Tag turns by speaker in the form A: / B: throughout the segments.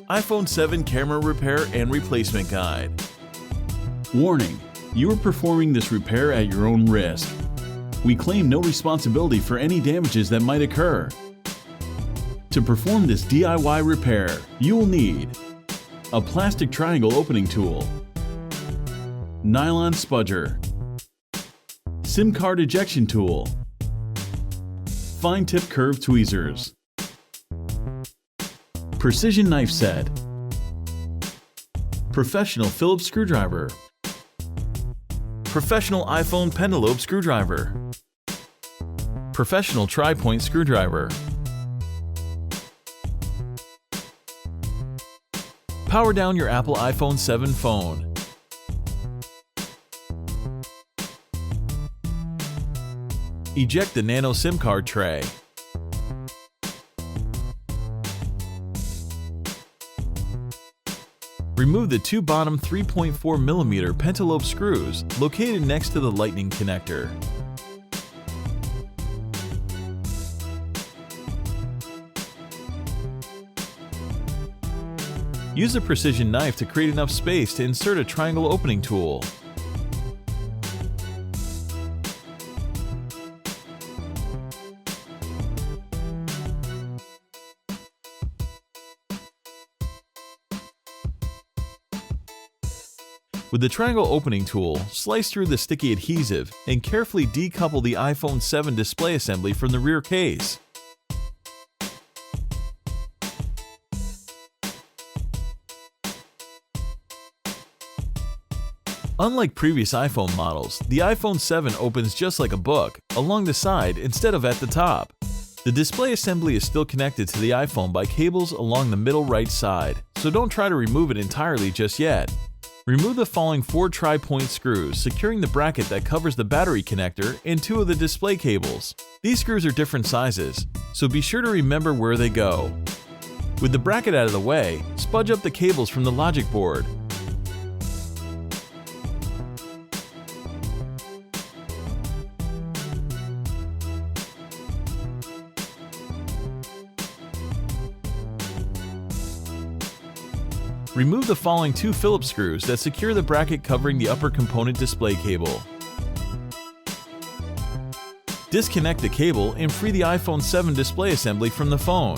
A: iPhone 7 Camera Repair and Replacement Guide.
B: Warning: you are performing this repair at your own risk. We claim no responsibility for any damages that might occur. To perform this DIY repair, you will need a plastic triangle opening tool, nylon spudger, SIM card ejection tool, fine tip curved tweezers, precision knife set, professional Phillips screwdriver,
A: Professional iPhone Pentalobe Screwdriver, Professional Tri-Point Screwdriver, Power down your Apple iPhone 7 phone. Eject the nano SIM card tray. Remove the two bottom 3.4mm pentalobe screws located next to the lightning connector. Use a precision knife to create enough space to insert a triangle opening tool. With the triangle opening tool, slice through the sticky adhesive and carefully decouple the iPhone 7 display assembly from the rear case. Unlike previous iPhone models, the iPhone 7 opens just like a book, along the side instead of at the top. The display assembly is still connected to the iPhone by cables along the middle right side, so don't try to remove it entirely just yet. Remove the following 4 tri-point screws, securing the bracket that covers the battery connector and 2 of the display cables. These screws are different sizes, so be sure to remember where they go. With the bracket out of the way, spudge up the cables from the logic board. Remove the following 2 Phillips screws that secure the bracket covering the upper component display cable. Disconnect the cable and free the iPhone 7 display assembly from the phone.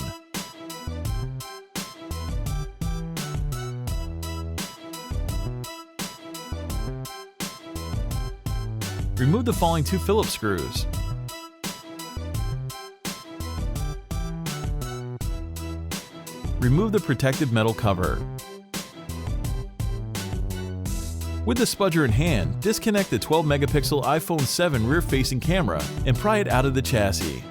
A: Remove the following 2 Phillips screws. Remove the protective metal cover. With the spudger in hand, disconnect the 12-megapixel iPhone 7 rear-facing camera and pry it out of the chassis.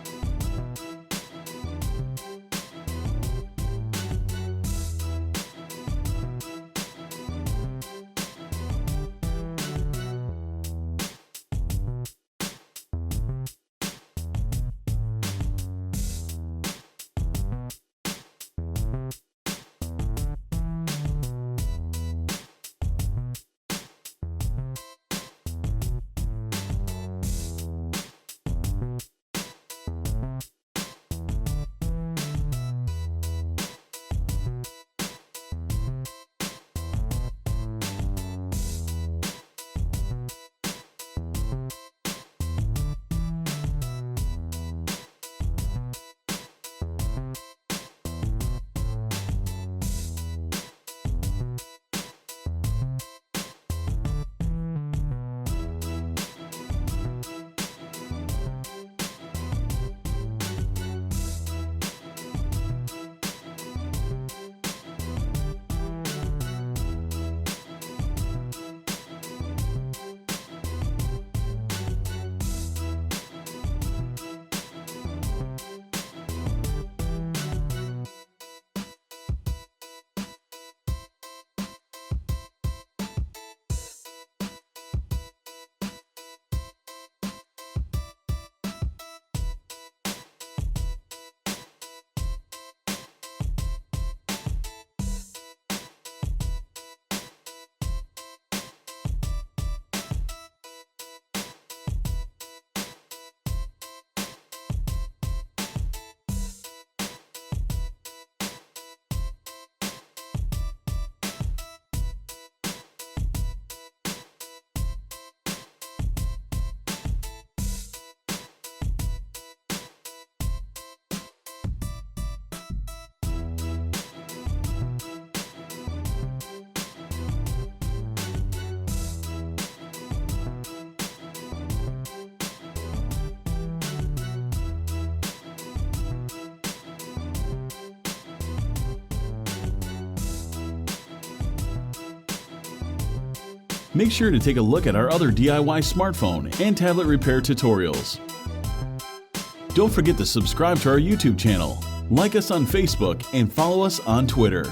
B: Make sure to take a look at our other DIY smartphone and tablet repair tutorials. Don't forget to subscribe to our YouTube channel, like us on Facebook, and follow us on Twitter.